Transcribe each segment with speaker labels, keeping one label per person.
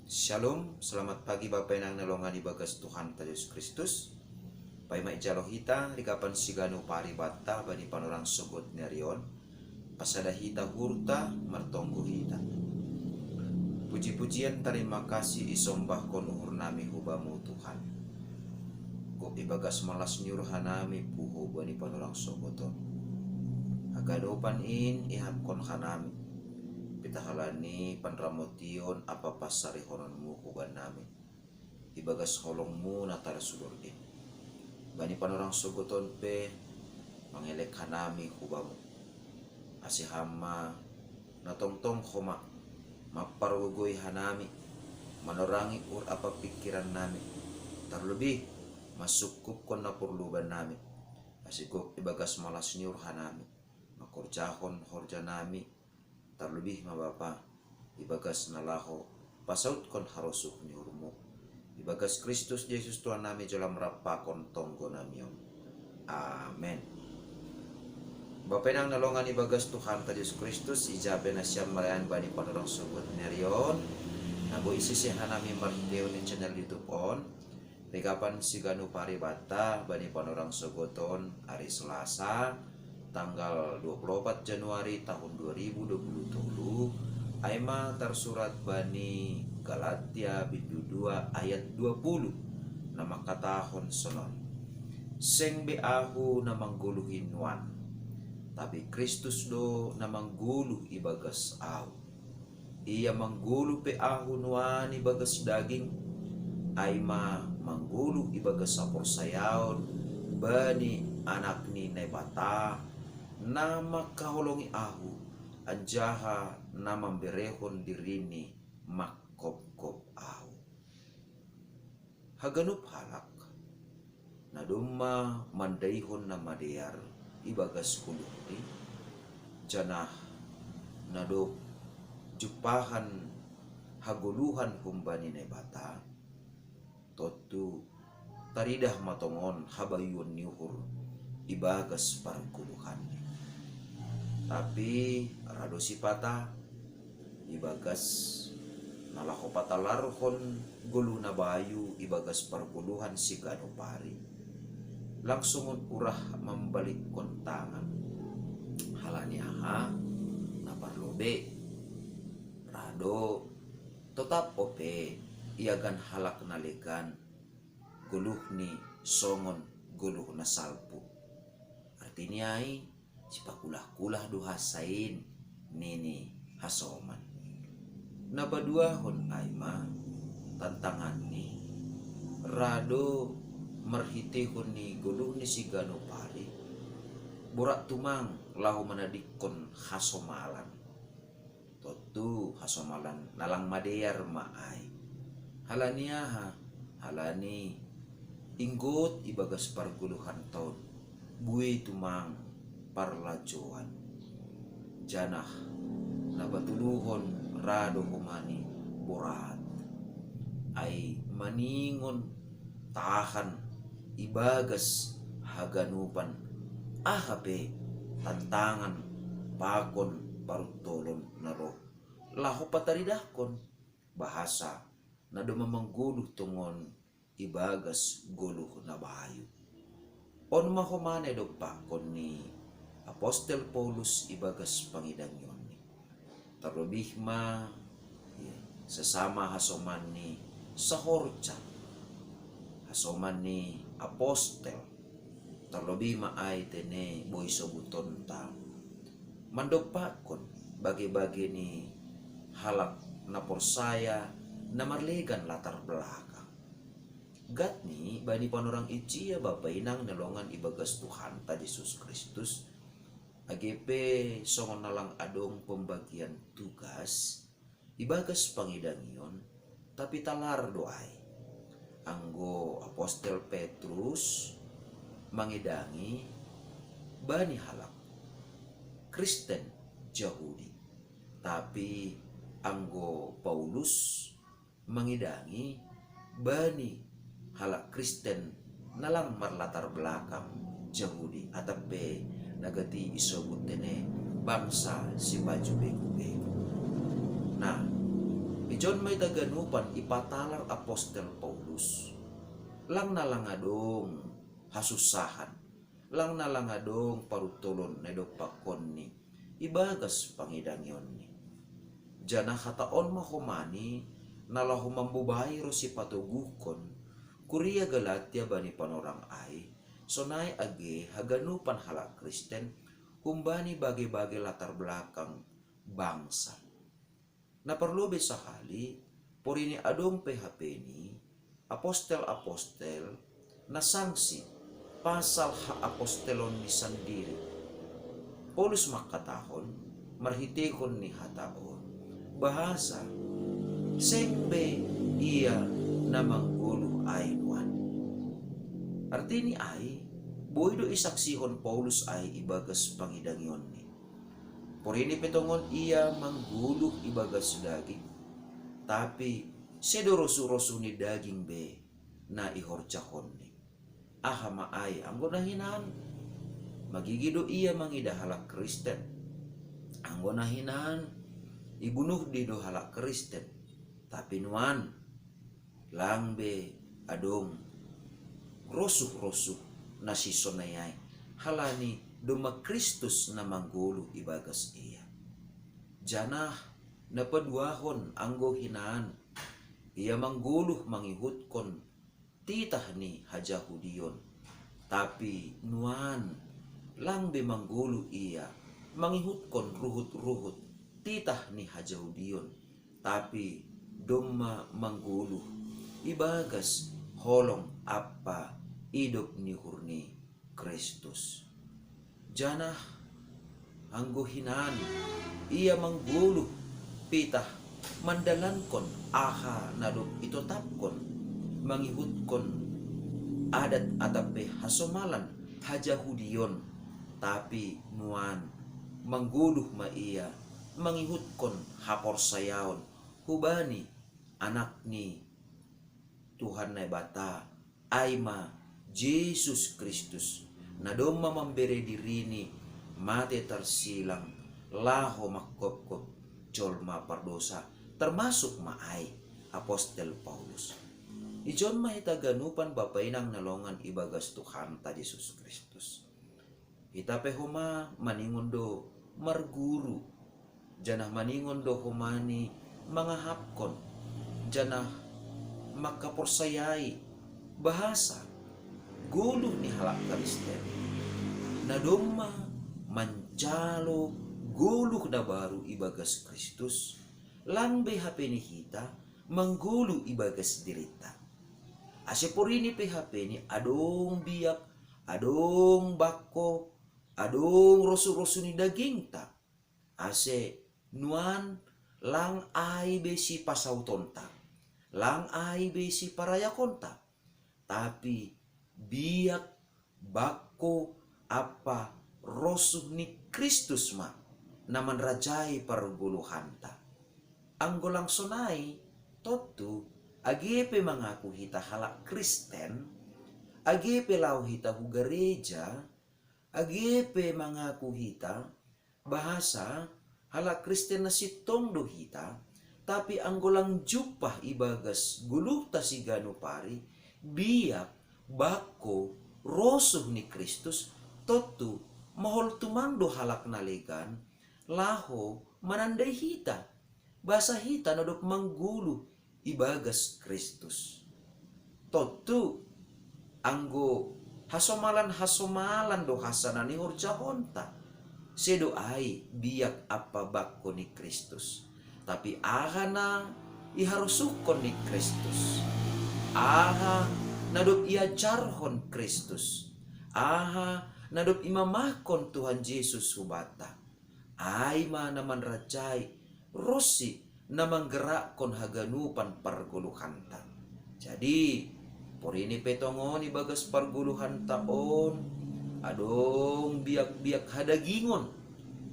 Speaker 1: Shalom, selamat pagi Bapak yang nalongan di bagas Tuhan Yesus Kristus. Pai mai jalohita rikapan sigano pari bata bani panorang sogot nerion. Pasada hita hurta martonggo hita. Puji-pujian terima kasih isombah konuhur nami hubamu Tuhan. Go ibagas malas nyurhanami puho bani panorang sogoton. Agadopan in ihap kon hanami. Pitahalani panramotion apa pasari hononmu huban nami. Ibagas holongmu natara sudurdi. Bani panorang sogoton pe mangelek hanami hubamu. Asihama natongtong homa maparugoy hanami. Manorangi ur apa pikiran nami. Terlebih masukup kon napurluban nami. Asikok ibagas malas nyur hanami. Makorjahon horja nami. Terlebih mabapa ibagas nalaho pasaut kon harusuk nyurmu ibagas Kristus Yesus Tuhan nami jalam rapakon tonggo namion. Amen. Bapak nang nalongan ibagas Tuhan Yesus Kristus ijabe na siyam marayan bani panorang sogot nerion nago isisi hanami marteo ni channel YouTube on rekapan siganu paribata bani panorang sogoton hari Selasa tanggal 24 Januari tahun 2020 Aima tersurat bani Galatia bindu 2 ayat 20 nama katahon sonon seng beahu namangguluhin wan tapi Kristus do namangguluh ibagas au ia mangguluh pe ahu nuan ibagas daging Aima mangguluh ibagas sapor sayaon bani anak ni nebata nama kaholongi ahu anjaha nama berehon dirini makop-kop ahu haganup halak nadumma mandaihon nama dear ibagas kulukti janah nado jupahan haguluhan humbani nebata totu taridah matongon habayun nyuhur ibagas parkuluhan tapi rado sipata ibagas nalaho patalarhon gulu na bayu ibagas parkuluhan si ganopari langsungon urah membalik kontangan halani aha naparlobe rado tetap ope iagan halak nalegan guluh ni songon guluh na salpu artinya ay sipakulah-kulah duhasain nini hasoman nabadua hon aima tantangan ni rado merhitihon ni guluh ni si ganopari burak tumang lahu manadikon hasomalan totu hasomalan nalang madeyar maay halaniaha halani inggot ibagas parguluhan taon buwe tumang parlajoan janah nabatuluhon rado humani borat ay maningon tahan ibagas haganupan ahape tantangan pakon parutolon naro laho pataridakon bahasa nado mamangguluh tungon ibagas guluh na bahayu on mahomane do pakon ni Apostel Paulus ibagas pangidangyon ni terlebih ma sesama hasoman ni sahorca hasoman ni apostel terlebih maay tene boy sobuton ta mandopakon bagi-bagi ni halak na porsaya na marlegan latar belakang gat ni bani panorang icia bapak inang nalongan ibagas Tuhan ta Yesus Kristus AGP songon nalang adong pembagian tugas ibagas pangidangyon tapi talar doai anggo apostel Petrus mangidangi bani halak Kristen Yahudi tapi anggo Paulus mangidangi bani halak Kristen nalang marlatar belakang Yahudi atape nagati isobut tene bangsa si baju bego-bego. Nah, Ijon may taganupan ipatalar Apostel Paulus. Lang nalangadong hasusahan. Lang nalangadong parutulon na pakon ni. Ibagas pangidangyon ni. Diyan kataon mahumani nalahumambubay ro si patugukon. Kuria Galatia ba ni panorang ay. Sonay age haganupan hala Kristen. Humbani bagi-bagi latar belakang bangsa. Naperlubi sakali, puri ni adong PHP ni, apostel-apostel, na sangsi, pasal ha-apostelon ni sandiri. Paulus makatahon, marhitikon ni hataon, bahasa, sengbe iya na manggulo ay nuan. Artini ay, boydo isaksihon Paulus ay ibagas pangidangyon ni. Porini petongon iya mangguluh ibagas daging. Tapi sedorosu-rosu ni daging be na ihorcahon ni. Aha maay anggo nahinan. Magigido iya mangidahalak Kristen. Anggo nahinan ibunuh di dohalak Kristen. Tapi nuan lang be adong rosuh-rosuh na sisonayay. Halani duma Kristus na manggulu ibagas iya. Janah napaduahon anggo hinaan. Iya mangguluh mangihutkon titah ni haja Hudiyon. Tapi nuan lang be manggulu iya mangihutkon ruhut-ruhut titah ni haja Hudiyon. Tapi duma mangguluh ibagas holong apa idop ni hurni Kristus. Janah anggo hinaan iya mangguluh pitah mandalankon aha nadop itotapkon mangihutkon adat atape hasomalan haja Hudiyon. Tapi nuan mangguluh ma iya mangihutkon haporsayaon hubani anak ni Tuhan na bata aima Yesus Kristus na doma memberi diri ni mati tersilang laho makop-kop jolma pardosa termasuk maay Apostel Paulus. Ijon mahitaganupan bapainang nalongan ibagas Tuhan ta Yesus Kristus. Ita pehoma maningondo marguru. Janah maningondo humani mangahapkon. Janah makaporsayai bahasa guluh ni halak Kristen na doma mancalo guluh na baru ibagas Kristus lang BHP ni hita mangguluh ibagas dirita. Ase porini PHP ni adong biak adong bako adong rosu-rosu ni daging ta. Ase nuan lang ay besi pasautonta lang ay besi parayakonta. Tapi biak bako apa rosuh ni Kristus ma naman rajai parguluhanta. Anggolang sonai totu agepe mangaku hita halak Kristen, agepe lau hita hu gereja, agepe mangaku hita bahasa halak Kristen na sitong do hita. Tapi anggolang jupah ibagas guluh ta si ganupari biak bako rosuh ni Kristus totu mahol tumando halak nalegan laho mananday hita basa hita nadop manggulu ibagas Kristus totu anggo hasomalan do hasanan ni horjahonta sedo ay biak apa bako ni Kristus. Tapi aha na iharusukon ni Kristus. Aha nadop iajarhon Kristus. Aha nadop imamahkon Tuhan Yesus hubata. Ay naman rajay rosi na manggerakon haganupan parguluhanta. Jadi porini petongon ibagas parguluhan taon adong biak-biak hadagingon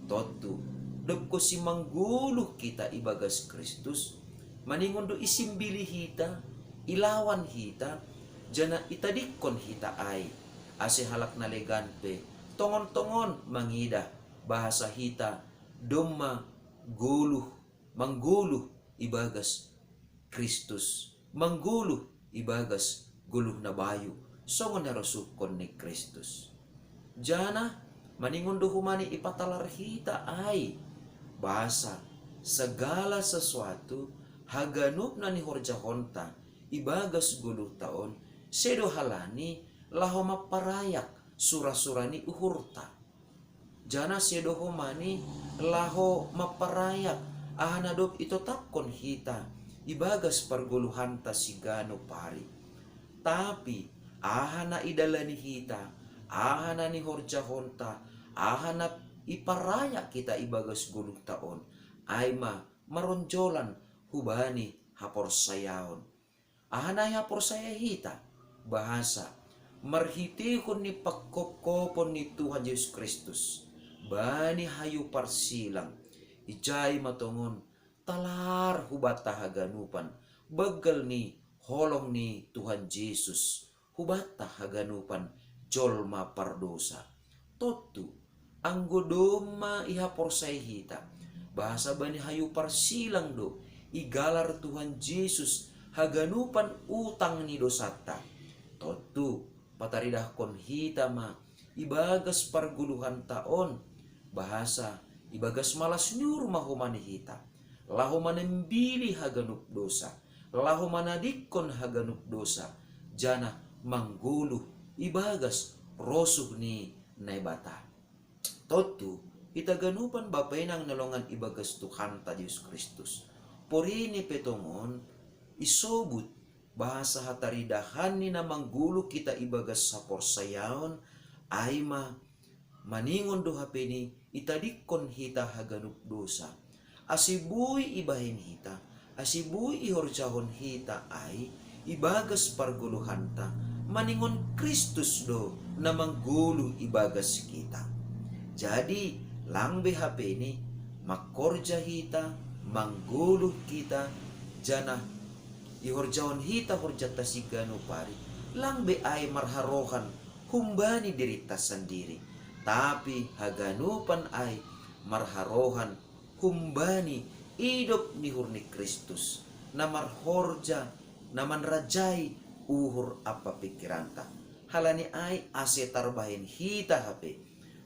Speaker 1: totu dop si mangguluh kita ibagas Kristus maningon do isimbili hita ilawan hita jana itadikon hita ay ase halak naleganpe tongon-tongon mangida bahasa hita doma guluh mangguluh ibagas Kristus mangguluh ibagas guluh na bayu songon narusukon ni Kristus. Jana maningon do humani ipatalar hita ay bahasa segala sesuatu haganup na ni horja honta ibagas guluh taon sedo halani laho maparayak sura-surani uhurta. Jana sedo humani laho maparayak ahanadop ito tapkon hita ibagas parguluhanta sigano pari. Tapi ahana idalani hita, ahana ni horja honta, ahana iparaya kita ibagas guluh taon, ay maronjolan hubani hapor sayaon. Ahana hapor saya hita, bahasa marhitihon ni pagkopkopon ni Tuhan Yesus Kristus, bani hayu parsilang, ijay matongon, talar hubata haganupan, bagal ni holong ni Tuhan Yesus, hubata haganupan, jolma pardosa. Totu, anggodoma ihapor say hita, bahasa bani hayu parsilang do, igalar Tuhan Yesus, haganupan utang ni dosata. Totu, pataridah kon hita ma, ibagas parguluhan taon, bahasa ibagas malas nyur mahumani hita, lahu manembili haganup dosa, lahu manadikon haganup dosa, jana mangguluh ibagas rosuh ni naibata. Totu itaganupan bapainang nalongan ibagas Tuhan ta Yesus Kristus. Porini petongon isobut bahasa hataridahan ni na mangguluh kita ibagas sapor sayaon ay maningon do hapeni itadikon hita haganup dosa. Asibuy ibahin hita, asibuy ihorjahon hita ay ibagas parguluhanta, maningon Kristus do na mangguluh ibagas kita. Jadi langbe hapeni makorja hita, mangguluh kita, jana ihorjahon hita horjata sigano pari, langbe ay marharohan humbani dirita sendiri, tapi haganupan ay marharohan humbani idop ni hurni Kristus na marhorja na manrajai uhur apa pikiranta. Halani ay asetar bahin hita hape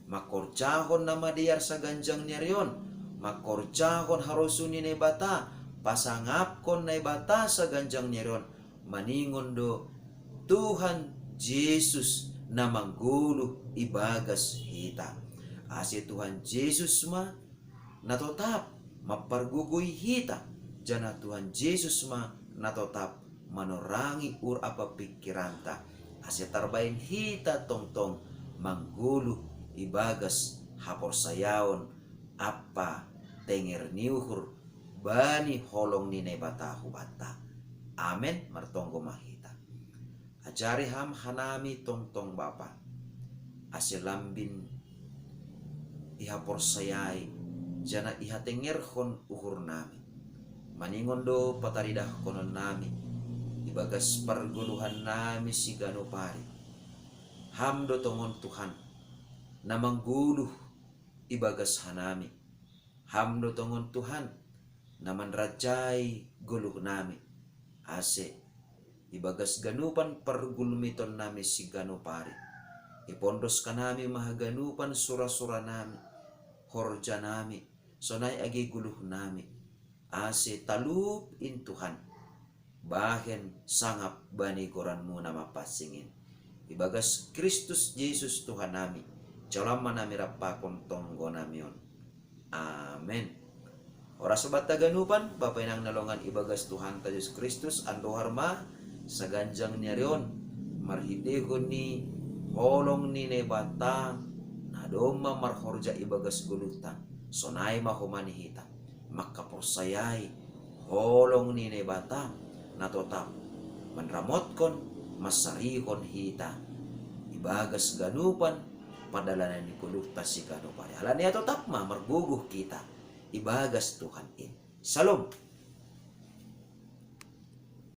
Speaker 1: makorjahon na madiyar sa ganjang nyarion, makorjahon harusuni na bata pasangapkon na bata sa ganjang nyarion, maningon do Tuhan Yesus na mangguluh ibagas hita. Ase Tuhan Yesus ma natotap mapargugoy hita, jana Tuhan Yesus ma natotap manorangi ur apa pikiranta. Ase tarbain hita tongtong mangguluh ibagas hapor sayaon apa tenger niuhur bani holong ni nebata hubata. Amen martonggo mahita. Ajari ham hanami tongtong bapa, ase lambin ihapor sayai, jana ihatengerhon uhur nami, maningon do pataridah konon nami, ibagas parguluhan nami sigano pari, ham do tongon Tuhan, na mangguluh ibagas hanami, ham do tongon Tuhan, na manrajai guluh nami, ase ibagas ganupan pargulumiton nami sigano pari, ipondos kanami mahaganupan sura-sura nami, horja nami, sonay agi guluh nami, ase talup in Tuhan, bahen sangap bani koran mo na mapasingin. Ibagas Kristus Jesus Tuhan nami, jalaman nami rapakon tonggo namion. Amen. Ora sobat taganupan, bapay nang nalongan ibagas Tuhan ta Yesus Kristus, ando harma, sa ganjang nyarion, marhidehon ni holong ni nebata, nadoma marhorja ibagas gulutan, sonay mahumani hita, makaporsayay, holong ni nebata, natotap, manramotkon, masarihon hita, ibagas ganupan, padalanan ni kulukta si ganupan. Halan niya totap marguguh kita, ibagas Tuhan in. Salom.